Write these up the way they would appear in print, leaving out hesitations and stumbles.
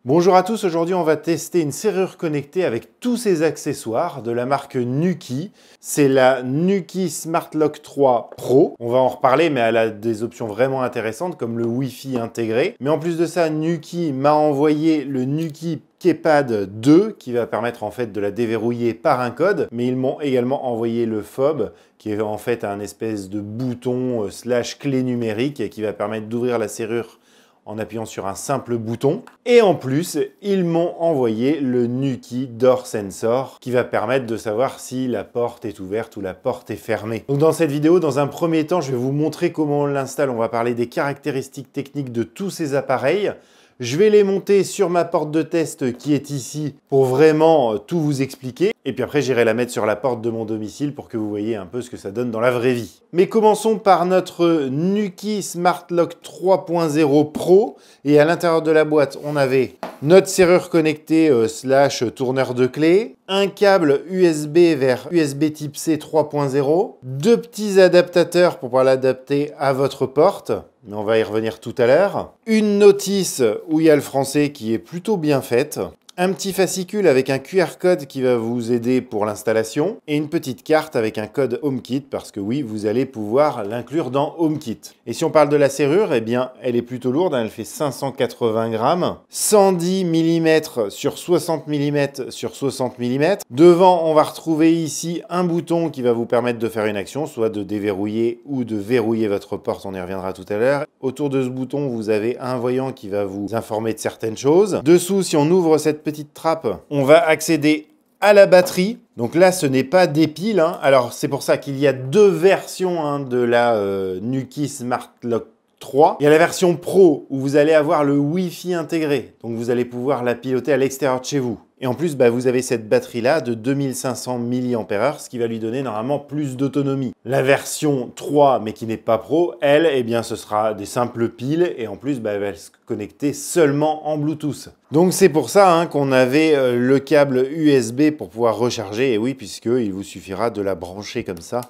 Bonjour à tous, aujourd'hui on va tester une serrure connectée avec tous ses accessoires de la marque Nuki. C'est la Nuki Smart Lock 3 Pro. On va en reparler mais elle a des options vraiment intéressantes comme le Wi-Fi intégré. Mais en plus de ça, Nuki m'a envoyé le Nuki Keypad 2 qui va permettre en fait de la déverrouiller par un code. Mais ils m'ont également envoyé le fob qui est en fait un espèce de bouton slash clé numérique et qui va permettre d'ouvrir la serrure en appuyant sur un simple bouton. Et en plus, ils m'ont envoyé le Nuki Door Sensor qui va permettre de savoir si la porte est ouverte ou la porte est fermée. Donc dans cette vidéo, dans un premier temps, je vais vous montrer comment on l'installe. On va parler des caractéristiques techniques de tous ces appareils. Je vais les monter sur ma porte de test qui est ici pour vraiment tout vous expliquer. Et puis après, j'irai la mettre sur la porte de mon domicile pour que vous voyez un peu ce que ça donne dans la vraie vie. Mais commençons par notre Nuki Smart Lock 3.0 Pro. Et à l'intérieur de la boîte, on avait notre serrure connectée slash tourneur de clé, un câble USB vers USB type C 3.0, deux petits adaptateurs pour pouvoir l'adapter à votre porte. Mais on va y revenir tout à l'heure. Une notice où il y a le français qui est plutôt bien faite. Un petit fascicule avec un QR code qui va vous aider pour l'installation. Et une petite carte avec un code HomeKit parce que oui, vous allez pouvoir l'inclure dans HomeKit. Et si on parle de la serrure, eh bien, elle est plutôt lourde. Elle fait 580 grammes. 110 mm sur 60 mm sur 60 mm. Devant, on va retrouver ici un bouton qui va vous permettre de faire une action, soit de déverrouiller ou de verrouiller votre porte. On y reviendra tout à l'heure. Autour de ce bouton, vous avez un voyant qui va vous informer de certaines choses. Dessous, si on ouvre cette petite trappe, on va accéder à la batterie. Donc là, ce n'est pas des piles. Alors, c'est pour ça qu'il y a deux versions de la Nuki Smart Lock 3. Il y a la version Pro où vous allez avoir le Wi-Fi intégré. Donc, vous allez pouvoir la piloter à l'extérieur de chez vous. Et en plus, vous avez cette batterie-là de 2500 mAh, ce qui va lui donner normalement plus d'autonomie. La version 3, mais qui n'est pas Pro, elle, eh bien, ce sera des simples piles. Et en plus, elle va se connecter seulement en Bluetooth. Donc, c'est pour ça qu'on avait le câble USB pour pouvoir recharger. Et oui, puisqu'il vous suffira de la brancher comme ça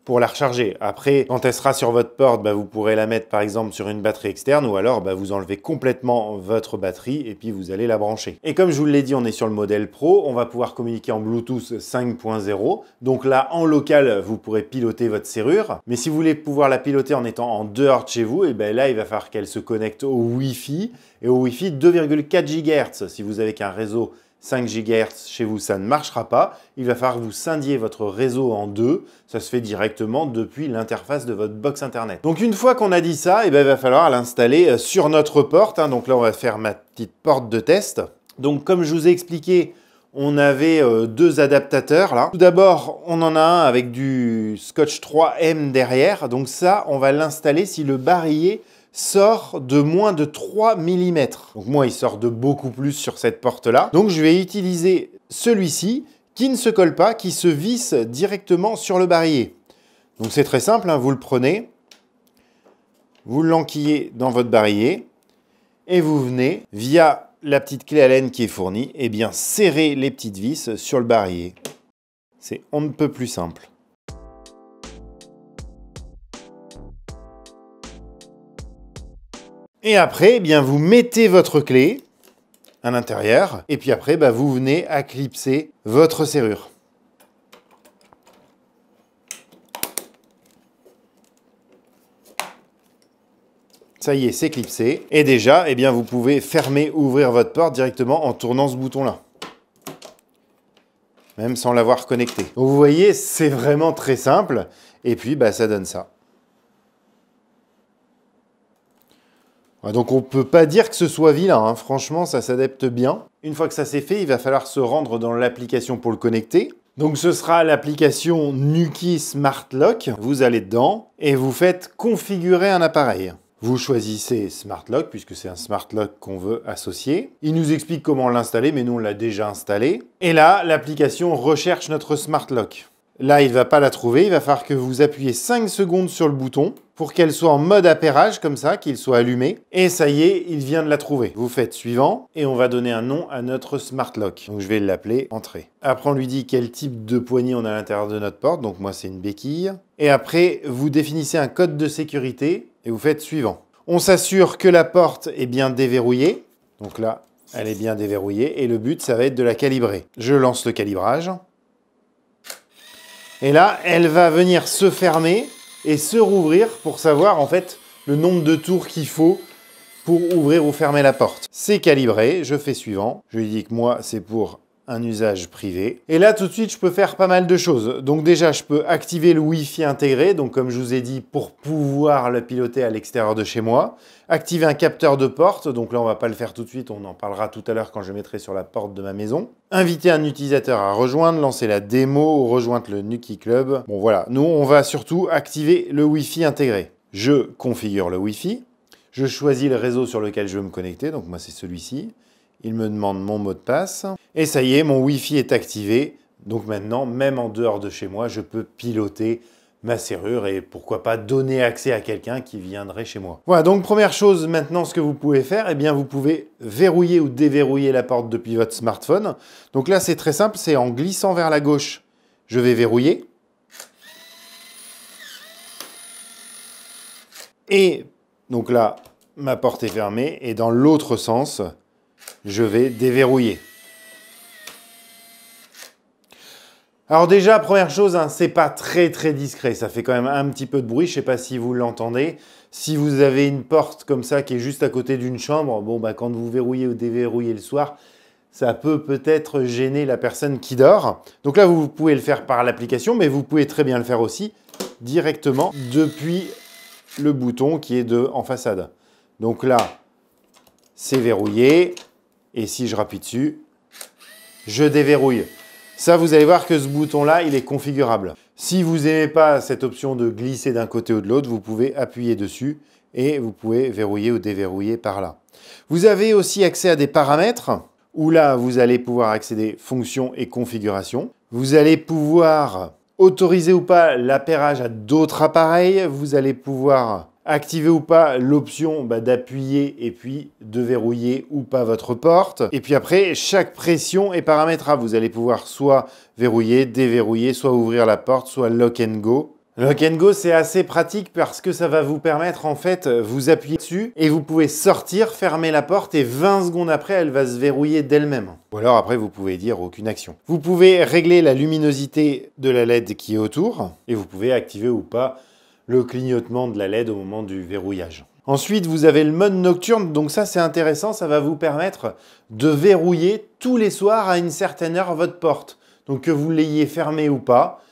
pour la recharger. Après, quand elle sera sur votre porte, vous pourrez la mettre par exemple sur une batterie externe ou alors vous enlevez complètement votre batterie et puis vous allez la brancher. Et comme je vous l'ai dit, on est sur le modèle Pro, on va pouvoir communiquer en Bluetooth 5.0. Donc là, en local, vous pourrez piloter votre serrure. Mais si vous voulez pouvoir la piloter en étant en dehors de chez vous, et là, il va falloir qu'elle se connecte au Wi-Fi. Et au Wi-Fi 2,4 GHz. Si vous avez qu'un réseau 5 GHz chez vous, ça ne marchera pas. Il va falloir que vous scindiez votre réseau en deux. Ça se fait directement depuis l'interface de votre box internet. Donc une fois qu'on a dit ça, il va falloir l'installer sur notre porte. Donc là, on va faire ma petite porte de test. Donc comme je vous ai expliqué, on avait deux adaptateurs là. Tout d'abord, on en a un avec du scotch 3M derrière. Donc ça, on va l'installer si le barillet sort de moins de 3 mm. Donc moi, il sort de beaucoup plus sur cette porte-là. Donc je vais utiliser celui-ci qui ne se colle pas, qui se visse directement sur le barillet. Donc c'est très simple, vous le prenez, vous l'enquillez dans votre barillet et vous venez, via la petite clé Allen qui est fournie, serrer les petites vis sur le barillet. C'est on ne peut plus simple. Et après, vous mettez votre clé à l'intérieur et puis après, vous venez à clipser votre serrure. Ça y est, c'est clipsé. Et déjà, vous pouvez fermer ou ouvrir votre porte directement en tournant ce bouton-là. Même sans l'avoir connecté. Donc, vous voyez, c'est vraiment très simple. Et puis, ça donne ça. Donc on ne peut pas dire que ce soit vilain, franchement ça s'adapte bien. Une fois que ça c'est fait, il va falloir se rendre dans l'application pour le connecter. Donc ce sera l'application Nuki Smart Lock. Vous allez dedans et vous faites configurer un appareil. Vous choisissez Smart Lock puisque c'est un Smart Lock qu'on veut associer. Il nous explique comment l'installer, mais nous on l'a déjà installé. Et là, l'application recherche notre Smart Lock. Là, il ne va pas la trouver, il va falloir que vous appuyez 5 secondes sur le bouton pour qu'elle soit en mode appairage, comme ça, qu'il soit allumé. Et ça y est, il vient de la trouver. Vous faites suivant et on va donner un nom à notre Smart Lock. Donc je vais l'appeler Entrée. Après, on lui dit quel type de poignée on a à l'intérieur de notre porte. Donc moi, c'est une béquille. Et après, vous définissez un code de sécurité et vous faites suivant. On s'assure que la porte est bien déverrouillée. Donc là, Elle est bien déverrouillée et le but, ça va être de la calibrer. Je lance le calibrage. Et là, elle va venir se fermer et se rouvrir pour savoir en fait le nombre de tours qu'il faut pour ouvrir ou fermer la porte. C'est calibré, je fais suivant. Je lui dis que moi, c'est pour un usage privé. Et là, tout de suite, je peux faire pas mal de choses. Donc déjà, je peux activer le Wi-Fi intégré, donc comme je vous ai dit, pour pouvoir le piloter à l'extérieur de chez moi. Activer un capteur de porte, donc là, on va pas le faire tout de suite, on en parlera tout à l'heure quand je mettrai sur la porte de ma maison. Inviter un utilisateur à rejoindre, lancer la démo ou rejoindre le Nuki Club. Bon voilà, nous, on va surtout activer le Wi-Fi intégré. Je configure le Wi-Fi. Je choisis le réseau sur lequel je veux me connecter, donc moi, c'est celui-ci. Il me demande mon mot de passe. Et ça y est, mon Wi-Fi est activé. Donc maintenant, même en dehors de chez moi, je peux piloter ma serrure et pourquoi pas donner accès à quelqu'un qui viendrait chez moi. Voilà, donc première chose maintenant, ce que vous pouvez faire, eh bien vous pouvez verrouiller ou déverrouiller la porte depuis votre smartphone. Donc là, c'est très simple, c'est en glissant vers la gauche, je vais verrouiller. Et donc là, ma porte est fermée et dans l'autre sens, je vais déverrouiller. Alors déjà, première chose, hein, c'est pas très discret, ça fait quand même un petit peu de bruit, je sais pas si vous l'entendez. Si vous avez une porte comme ça qui est juste à côté d'une chambre, bon bah quand vous verrouillez ou déverrouillez le soir, ça peut peut-être gêner la personne qui dort. Donc là, vous pouvez le faire par l'application, mais vous pouvez très bien le faire aussi directement depuis le bouton qui est en façade. Donc là, c'est verrouillé. Et si je rappuie dessus, je déverrouille. Ça, vous allez voir que ce bouton-là, il est configurable. Si vous n'aimez pas cette option de glisser d'un côté ou de l'autre, vous pouvez appuyer dessus et vous pouvez verrouiller ou déverrouiller par là. Vous avez aussi accès à des paramètres où là, vous allez pouvoir accéder fonctions et configurations. Vous allez pouvoir autoriser ou pas l'appairage à d'autres appareils. Vous allez pouvoir activer ou pas l'option d'appuyer et puis de verrouiller ou pas votre porte. Et puis après, chaque pression est paramétrable. Vous allez pouvoir soit verrouiller, déverrouiller, soit ouvrir la porte, soit lock and go. Lock and go, c'est assez pratique parce que ça va vous permettre, en fait, vous appuyez dessus et vous pouvez sortir, fermer la porte et 20 secondes après, elle va se verrouiller d'elle-même. Ou alors après, vous pouvez dire aucune action. Vous pouvez régler la luminosité de la LED qui est autour et vous pouvez activer ou pas le clignotement de la LED au moment du verrouillage. Ensuite, vous avez le mode nocturne, donc ça c'est intéressant, ça va vous permettre de verrouiller tous les soirs à une certaine heure votre porte. Donc que vous l'ayez fermée ou pas,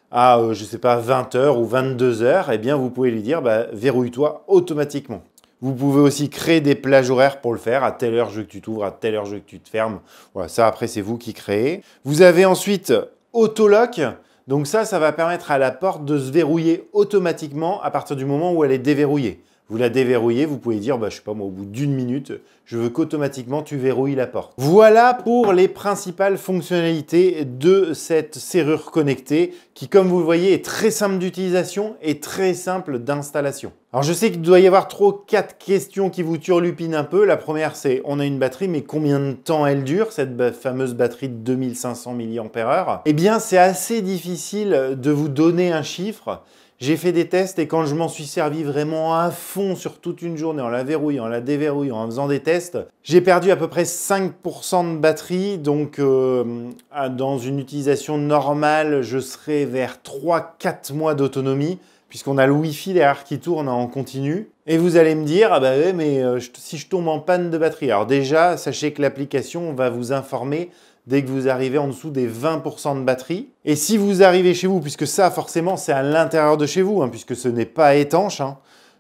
à je sais pas 20h ou 22h, eh bien vous pouvez lui dire verrouille-toi automatiquement. Vous pouvez aussi créer des plages horaires pour le faire, à telle heure je veux que tu t'ouvres, à telle heure je veux que tu te fermes. Voilà, ça après c'est vous qui créez. Vous avez ensuite Autolock. Donc ça va permettre à la porte de se verrouiller automatiquement à partir du moment où elle est déverrouillée. Vous la déverrouillez, vous pouvez dire, je sais pas moi, au bout d'une minute, je veux qu'automatiquement tu verrouilles la porte. Voilà pour les principales fonctionnalités de cette serrure connectée qui, comme vous le voyez, est très simple d'utilisation et très simple d'installation. Alors je sais qu'il doit y avoir 4 questions qui vous turlupinent un peu. La première, c'est on a une batterie, mais combien de temps elle dure, cette fameuse batterie de 2500 mAh? Eh bien, c'est assez difficile de vous donner un chiffre. J'ai fait des tests et quand je m'en suis servi vraiment à fond sur toute une journée, en la verrouillant, en la déverrouillant, en faisant des tests, j'ai perdu à peu près 5% de batterie. Donc, dans une utilisation normale, je serai vers 3-4 mois d'autonomie, puisqu'on a le Wi-Fi derrière qui tourne en continu. Et vous allez me dire, ouais, mais si je tombe en panne de batterie. Alors déjà, sachez que l'application va vous informer dès que vous arrivez en dessous des 20% de batterie. Et si vous arrivez chez vous, puisque ça, forcément, c'est à l'intérieur de chez vous, puisque ce n'est pas étanche,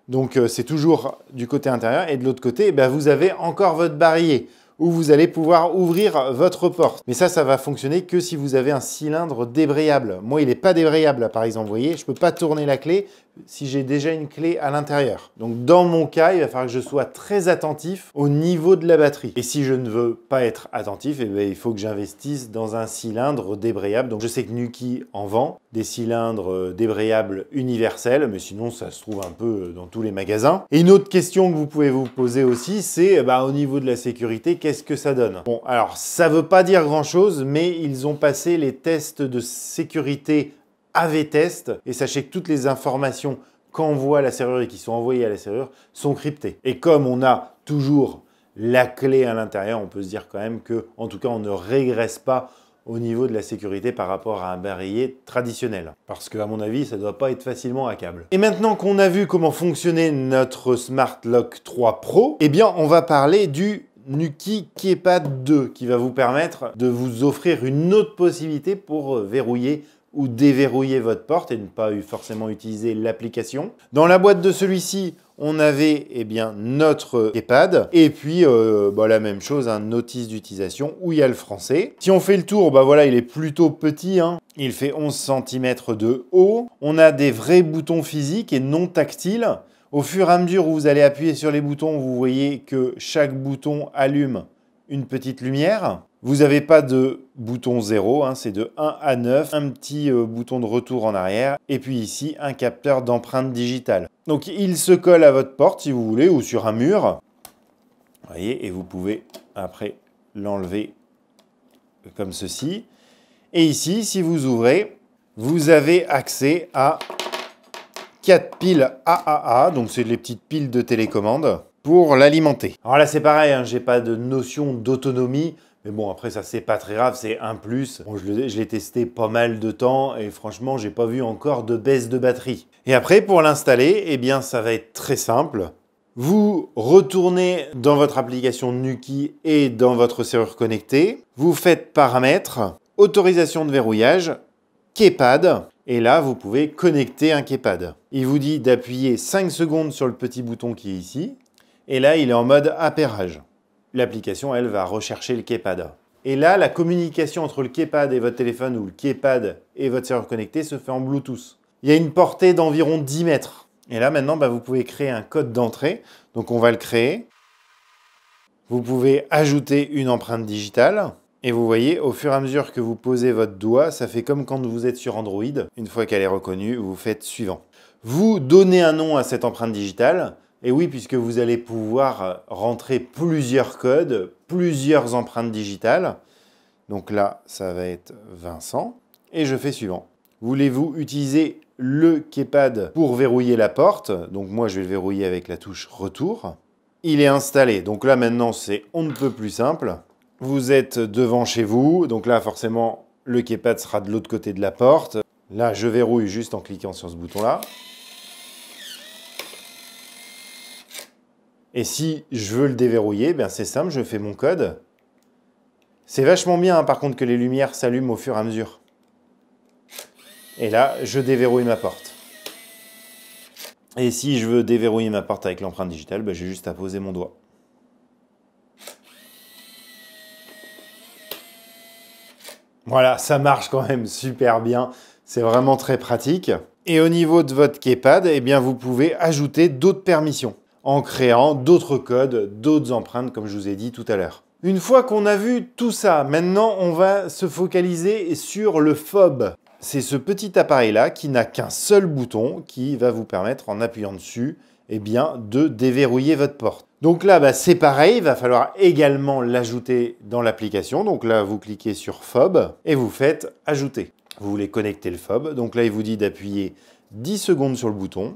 donc c'est toujours du côté intérieur. Et de l'autre côté, vous avez encore votre barillet, où vous allez pouvoir ouvrir votre porte. Mais ça va fonctionner que si vous avez un cylindre débrayable. Moi, il n'est pas débrayable, par exemple. Vous voyez, je ne peux pas tourner la clé si j'ai déjà une clé à l'intérieur. Donc, dans mon cas, il va falloir que je sois très attentif au niveau de la batterie. Et si je ne veux pas être attentif, il faut que j'investisse dans un cylindre débrayable. Donc, je sais que Nuki en vend des cylindres débrayables universels, mais sinon, ça se trouve un peu dans tous les magasins. Et une autre question que vous pouvez vous poser aussi, c'est au niveau de la sécurité, qu'est-ce que ça donne? Bon, alors, ça ne veut pas dire grand-chose, mais ils ont passé les tests de sécurité AV-Test, et sachez que toutes les informations qu'envoie la serrure et qui sont envoyées à la serrure sont cryptées. Et comme on a toujours la clé à l'intérieur, on peut se dire quand même que, en tout cas, on ne régresse pas au niveau de la sécurité par rapport à un barillet traditionnel. Parce qu'à mon avis, ça ne doit pas être facilement hackable. Et maintenant qu'on a vu comment fonctionnait notre Smart Lock 3 Pro, eh bien, on va parler du Nuki Keypad 2 qui va vous permettre de vous offrir une autre possibilité pour verrouiller ou déverrouiller votre porte et ne pas forcément utiliser l'application. Dans la boîte de celui-ci, on avait notre keypad et puis la même chose, un notice d'utilisation où il y a le français. Si on fait le tour, voilà, il est plutôt petit, hein. Il fait 11 cm de haut. On a des vrais boutons physiques et non tactiles. Au fur et à mesure où vous allez appuyer sur les boutons, vous voyez que chaque bouton allume une petite lumière. Vous n'avez pas de bouton 0, hein, c'est de 1 à 9, un petit bouton de retour en arrière, et puis ici, un capteur d'empreinte digitale. Donc il se colle à votre porte si vous voulez, ou sur un mur. Vous voyez, et vous pouvez après l'enlever comme ceci. Et ici, si vous ouvrez, vous avez accès à 4 piles AAA, donc c'est les petites piles de télécommande, pour l'alimenter. Alors là, c'est pareil, hein, je n'ai pas de notion d'autonomie. Mais bon, après, ça, c'est pas très grave, c'est un plus. Bon, je l'ai testé pas mal de temps et franchement, j'ai pas vu encore de baisse de batterie. Et après, pour l'installer, eh bien, ça va être très simple. Vous retournez dans votre application Nuki et dans votre serrure connectée. Vous faites paramètres, autorisation de verrouillage, keypad. Et là, vous pouvez connecter un keypad. Il vous dit d'appuyer 5 secondes sur le petit bouton qui est ici. Et là, il est en mode appairage. L'application, elle, va rechercher le keypad. Et là, la communication entre le keypad et votre téléphone ou le keypad et votre serrure connectée se fait en Bluetooth. Il y a une portée d'environ 10 mètres. Et là, maintenant, vous pouvez créer un code d'entrée. Donc, on va le créer. Vous pouvez ajouter une empreinte digitale. Et vous voyez, au fur et à mesure que vous posez votre doigt, ça fait comme quand vous êtes sur Android. Une fois qu'elle est reconnue, vous faites suivant. Vous donnez un nom à cette empreinte digitale. Et oui, puisque vous allez pouvoir rentrer plusieurs codes, plusieurs empreintes digitales. Donc là, ça va être Vincent. Et je fais suivant. Voulez-vous utiliser le keypad pour verrouiller la porte? Donc moi, je vais le verrouiller avec la touche retour. Il est installé. Donc là, maintenant, c'est on ne peut plus simple. Vous êtes devant chez vous. Donc là, forcément, le keypad sera de l'autre côté de la porte. Là, je verrouille juste en cliquant sur ce bouton-là. Et si je veux le déverrouiller, c'est simple, je fais mon code. C'est vachement bien, hein, par contre, que les lumières s'allument au fur et à mesure. Et là, je déverrouille ma porte. Et si je veux déverrouiller ma porte avec l'empreinte digitale, j'ai juste à poser mon doigt. Voilà, ça marche quand même super bien. C'est vraiment très pratique. Et au niveau de votre keypad, vous pouvez ajouter d'autres permissions en créant d'autres codes, d'autres empreintes, comme je vous ai dit tout à l'heure. Une fois qu'on a vu tout ça, maintenant, on va se focaliser sur le fob. C'est ce petit appareil-là qui n'a qu'un seul bouton qui va vous permettre, en appuyant dessus, de déverrouiller votre porte. Donc là, c'est pareil, il va falloir également l'ajouter dans l'application. Donc là, vous cliquez sur fob et vous faites ajouter. Vous voulez connecter le fob. Donc là, il vous dit d'appuyer 10 secondes sur le bouton.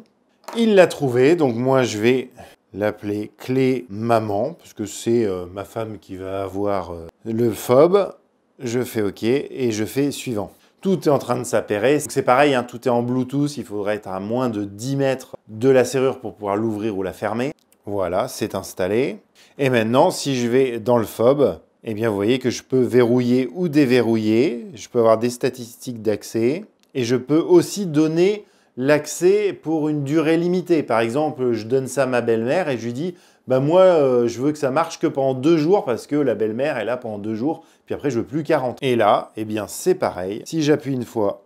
Il l'a trouvé, donc moi je vais l'appeler clé maman, parce que c'est ma femme qui va avoir le fob. Je fais OK et je fais suivant. Tout est en train de s'appairer. C'est pareil, hein, tout est en Bluetooth, il faudrait être à moins de 10 mètres de la serrure pour pouvoir l'ouvrir ou la fermer. Voilà, c'est installé. Et maintenant, si je vais dans le fob, vous voyez que je peux verrouiller ou déverrouiller. Je peux avoir des statistiques d'accès et je peux aussi donner l'accès pour une durée limitée. Par exemple, je donne ça à ma belle-mère et je lui dis moi, je veux que ça marche que pendant 2 jours parce que la belle-mère est là pendant 2 jours, puis après, je veux plus 40. Et là, c'est pareil. Si j'appuie une fois,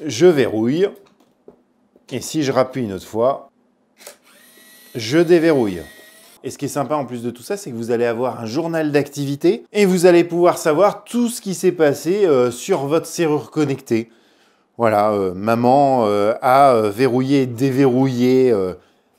je verrouille. Et si je rappuie une autre fois, je déverrouille. Et ce qui est sympa en plus de tout ça, c'est que vous allez avoir un journal d'activité et vous allez pouvoir savoir tout ce qui s'est passé sur votre serrure connectée. Voilà, maman a verrouillé et déverrouillé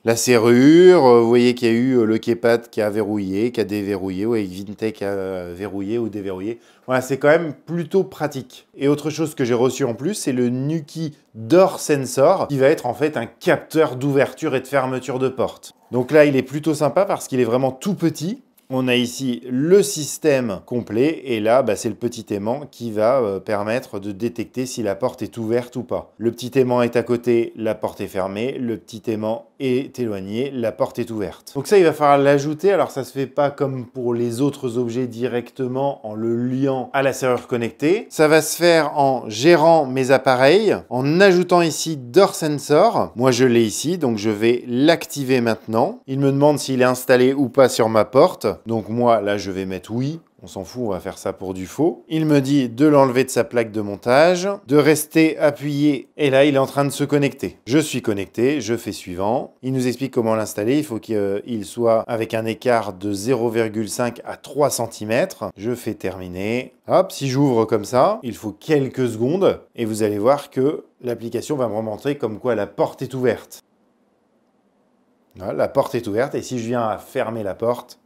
la serrure. Vous voyez qu'il y a eu le keypad qui a verrouillé, qui a déverrouillé, ou avec Vintech a verrouillé ou déverrouillé. Voilà, c'est quand même plutôt pratique. Et autre chose que j'ai reçu en plus, c'est le Nuki Door Sensor, qui va être en fait un capteur d'ouverture et de fermeture de porte. Donc là, il est plutôt sympa parce qu'il est vraiment tout petit. On a ici le système complet et là, c'est le petit aimant qui va permettre de détecter si la porte est ouverte ou pas. Le petit aimant est à côté, la porte est fermée. Le petit aimant est éloigné, la porte est ouverte. Donc ça, il va falloir l'ajouter. Alors ça se fait pas comme pour les autres objets directement en le liant à la serrure connectée. Ça va se faire en gérant mes appareils, en ajoutant ici Door Sensor. Moi, je l'ai ici, donc je vais l'activer maintenant. Il me demande s'il est installé ou pas sur ma porte. Donc moi, là, je vais mettre oui. On s'en fout, on va faire ça pour du faux. Il me dit de l'enlever de sa plaque de montage, de rester appuyé. Et là, il est en train de se connecter. Je suis connecté, je fais suivant. Il nous explique comment l'installer. Il faut qu'il soit avec un écart de 0,5 à 3 cm. Je fais terminer. Hop, si j'ouvre comme ça, il faut quelques secondes. Et vous allez voir que l'application va me remontrer comme quoi la porte est ouverte. Voilà, la porte est ouverte. Et si je viens à fermer la porte,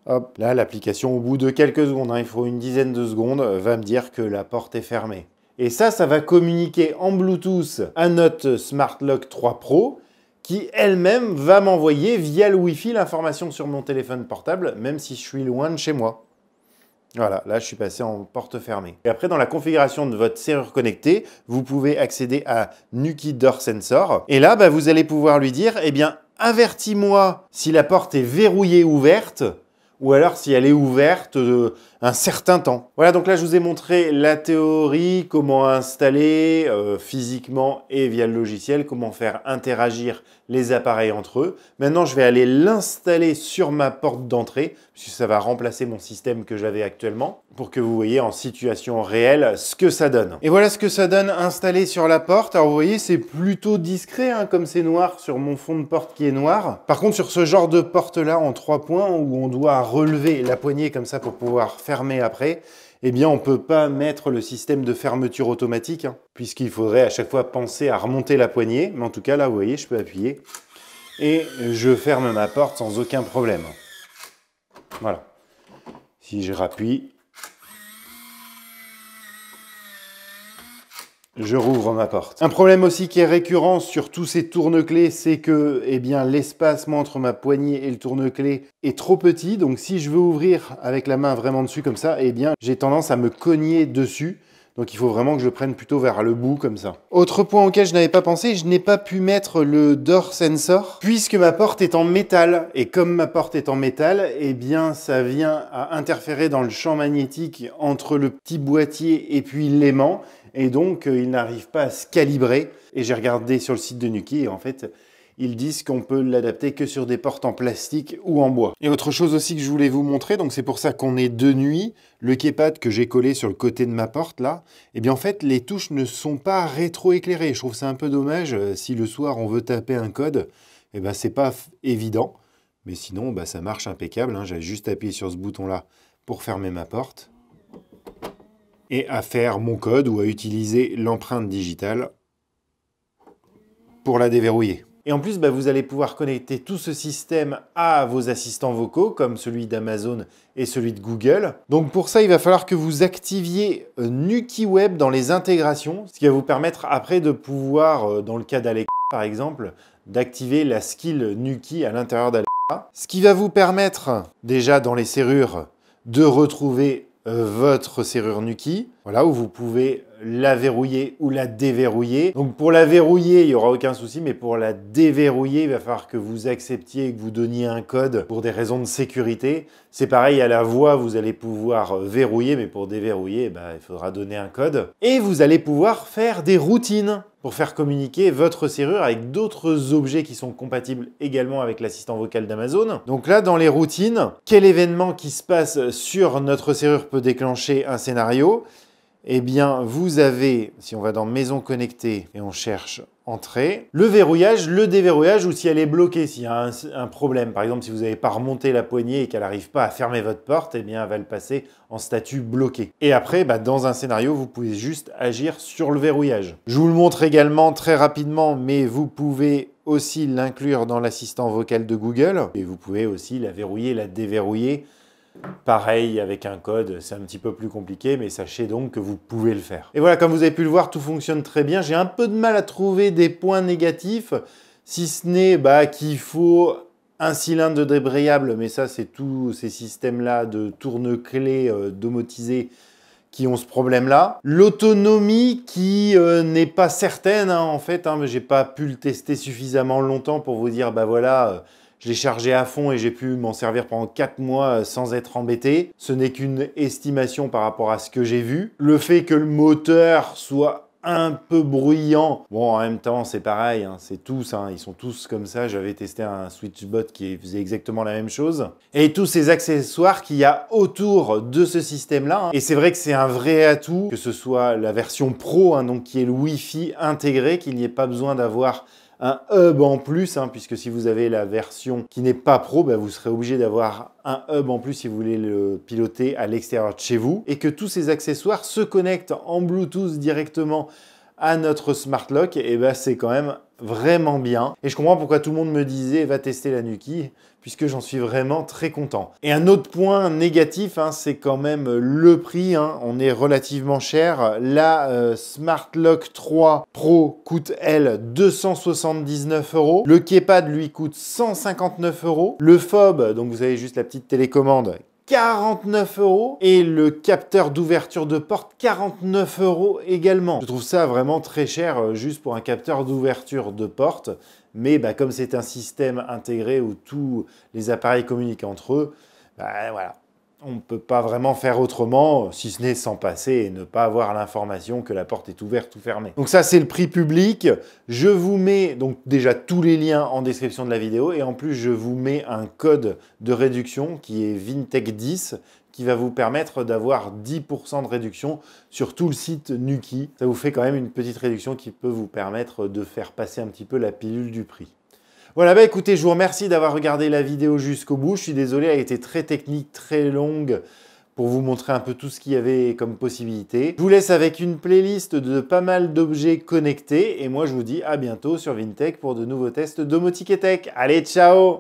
hop, là, l'application, au bout de quelques secondes, il faut une dizaine de secondes, va me dire que la porte est fermée. Et ça va communiquer en Bluetooth à notre Smart Lock 3 Pro, qui elle-même va m'envoyer via le Wi-Fi l'information sur mon téléphone portable, même si je suis loin de chez moi. Voilà, là, je suis passé en porte fermée. Et après, dans la configuration de votre serrure connectée, vous pouvez accéder à Nuki Door Sensor. Et là, vous allez pouvoir lui dire, eh bien, avertis-moi si la porte est verrouillée ou ouverte, ou alors si elle est ouverte un certain temps. Voilà, donc là, je vous ai montré la théorie, comment installer physiquement et via le logiciel, comment faire interagir les appareils entre eux. Maintenant, je vais aller l'installer sur ma porte d'entrée, puisque ça va remplacer mon système que j'avais actuellement, pour que vous voyez en situation réelle ce que ça donne. Et voilà ce que ça donne installé sur la porte. Alors vous voyez, c'est plutôt discret, comme c'est noir sur mon fond de porte qui est noir. Par contre, sur ce genre de porte-là en 3 points, où on doit relever la poignée comme ça pour pouvoir fermer après, eh bien, on ne peut pas mettre le système de fermeture automatique, puisqu'il faudrait à chaque fois penser à remonter la poignée. Mais en tout cas, là, vous voyez, je peux appuyer et je ferme ma porte sans aucun problème. Voilà. Si je rappuie, je rouvre ma porte. Un problème aussi qui est récurrent sur tous ces tourne-clés, c'est que l'espacement entre ma poignée et le tourne-clé est trop petit. Donc si je veux ouvrir avec la main vraiment dessus comme ça, j'ai tendance à me cogner dessus. Donc il faut vraiment que je le prenne plutôt vers le bout comme ça. Autre point auquel je n'avais pas pensé, je n'ai pas pu mettre le Door Sensor puisque ma porte est en métal. Et comme ma porte est en métal, ça vient à interférer dans le champ magnétique entre le petit boîtier et puis l'aimant. Et donc, il n'arrive pas à se calibrer. Et j'ai regardé sur le site de Nuki et en fait, ils disent qu'on peut l'adapter que sur des portes en plastique ou en bois. Et autre chose aussi que je voulais vous montrer, donc c'est pour ça qu'on est de nuit, le keypad que j'ai collé sur le côté de ma porte là, en fait, les touches ne sont pas rétro-éclairées. Je trouve ça un peu dommage. Si le soir, on veut taper un code, c'est pas évident. Mais sinon, ça marche impeccable. J'avais juste appuyé sur ce bouton-là pour fermer ma porte. Et à faire mon code ou à utiliser l'empreinte digitale pour la déverrouiller. Et en plus, vous allez pouvoir connecter tout ce système à vos assistants vocaux, comme celui d'Amazon et celui de Google. Donc pour ça, il va falloir que vous activiez Nuki Web dans les intégrations, ce qui va vous permettre après de pouvoir, dans le cas d'Alexa par exemple, d'activer la skill Nuki à l'intérieur d'Alexa. Ce qui va vous permettre, déjà dans les serrures, de retrouver votre serrure Nuki, voilà, où vous pouvez la verrouiller ou la déverrouiller. Donc pour la verrouiller, il n'y aura aucun souci, mais pour la déverrouiller, il va falloir que vous acceptiez et que vous donniez un code pour des raisons de sécurité. C'est pareil à la voix, vous allez pouvoir verrouiller, mais pour déverrouiller, il faudra donner un code. Et vous allez pouvoir faire des routines pour faire communiquer votre serrure avec d'autres objets qui sont compatibles également avec l'assistant vocal d'Amazon. Donc là, dans les routines, quel événement qui se passe sur notre serrure peut déclencher un scénario? Vous avez, si on va dans Maison connectée et on cherche Entrée, le verrouillage, le déverrouillage ou si elle est bloquée, s'il y a un problème. Par exemple, si vous n'avez pas remonté la poignée et qu'elle n'arrive pas à fermer votre porte, elle va le passer en statut bloqué. Et après, dans un scénario, vous pouvez juste agir sur le verrouillage. Je vous le montre également très rapidement, mais vous pouvez aussi l'inclure dans l'assistant vocal de Google. Et vous pouvez aussi la verrouiller, la déverrouiller. Pareil, avec un code, c'est un petit peu plus compliqué, mais sachez donc que vous pouvez le faire. Et voilà, comme vous avez pu le voir, tout fonctionne très bien. J'ai un peu de mal à trouver des points négatifs, si ce n'est qu'il faut un cylindre de débrayable, mais ça, c'est tous ces systèmes-là de tourne-clés domotisés qui ont ce problème-là. L'autonomie qui n'est pas certaine, en fait, mais j'ai pas pu le tester suffisamment longtemps pour vous dire, voilà... je l'ai chargé à fond et j'ai pu m'en servir pendant 4 mois sans être embêté. Ce n'est qu'une estimation par rapport à ce que j'ai vu. Le fait que le moteur soit un peu bruyant, bon, en même temps, c'est pareil, c'est tous, ils sont tous comme ça. J'avais testé un SwitchBot qui faisait exactement la même chose. Et tous ces accessoires qu'il y a autour de ce système-là. Et c'est vrai que c'est un vrai atout, que ce soit la version Pro, donc qui est le Wi-Fi intégré, qu'il n'y ait pas besoin d'avoir un hub en plus, puisque si vous avez la version qui n'est pas pro, vous serez obligé d'avoir un hub en plus si vous voulez le piloter à l'extérieur de chez vous, et que tous ces accessoires se connectent en Bluetooth directement à notre Smart Lock, et c'est quand même vraiment bien. Et je comprends pourquoi tout le monde me disait va tester la Nuki, puisque j'en suis vraiment très content. Et un autre point négatif, c'est quand même le prix. On est relativement cher. La Smart Lock 3 Pro coûte, elle, 279 €. Le Keypad, lui, coûte 159 €. Le fob, donc vous avez juste la petite télécommande, 49 €, et le capteur d'ouverture de porte, 49 € également. Je trouve ça vraiment très cher juste pour un capteur d'ouverture de porte, mais comme c'est un système intégré où tous les appareils communiquent entre eux, voilà. On ne peut pas vraiment faire autrement, si ce n'est s'en passer et ne pas avoir l'information que la porte est ouverte ou fermée. Donc ça, c'est le prix public. Je vous mets donc déjà tous les liens en description de la vidéo et en plus, je vous mets un code de réduction qui est Vintech10 qui va vous permettre d'avoir 10% de réduction sur tout le site Nuki. Ça vous fait quand même une petite réduction qui peut vous permettre de faire passer un petit peu la pilule du prix. Voilà, écoutez, je vous remercie d'avoir regardé la vidéo jusqu'au bout. Je suis désolé, elle a été très technique, très longue pour vous montrer un peu tout ce qu'il y avait comme possibilité. Je vous laisse avec une playlist de pas mal d'objets connectés et moi je vous dis à bientôt sur Vintech pour de nouveaux tests domotique et tech. Allez, ciao!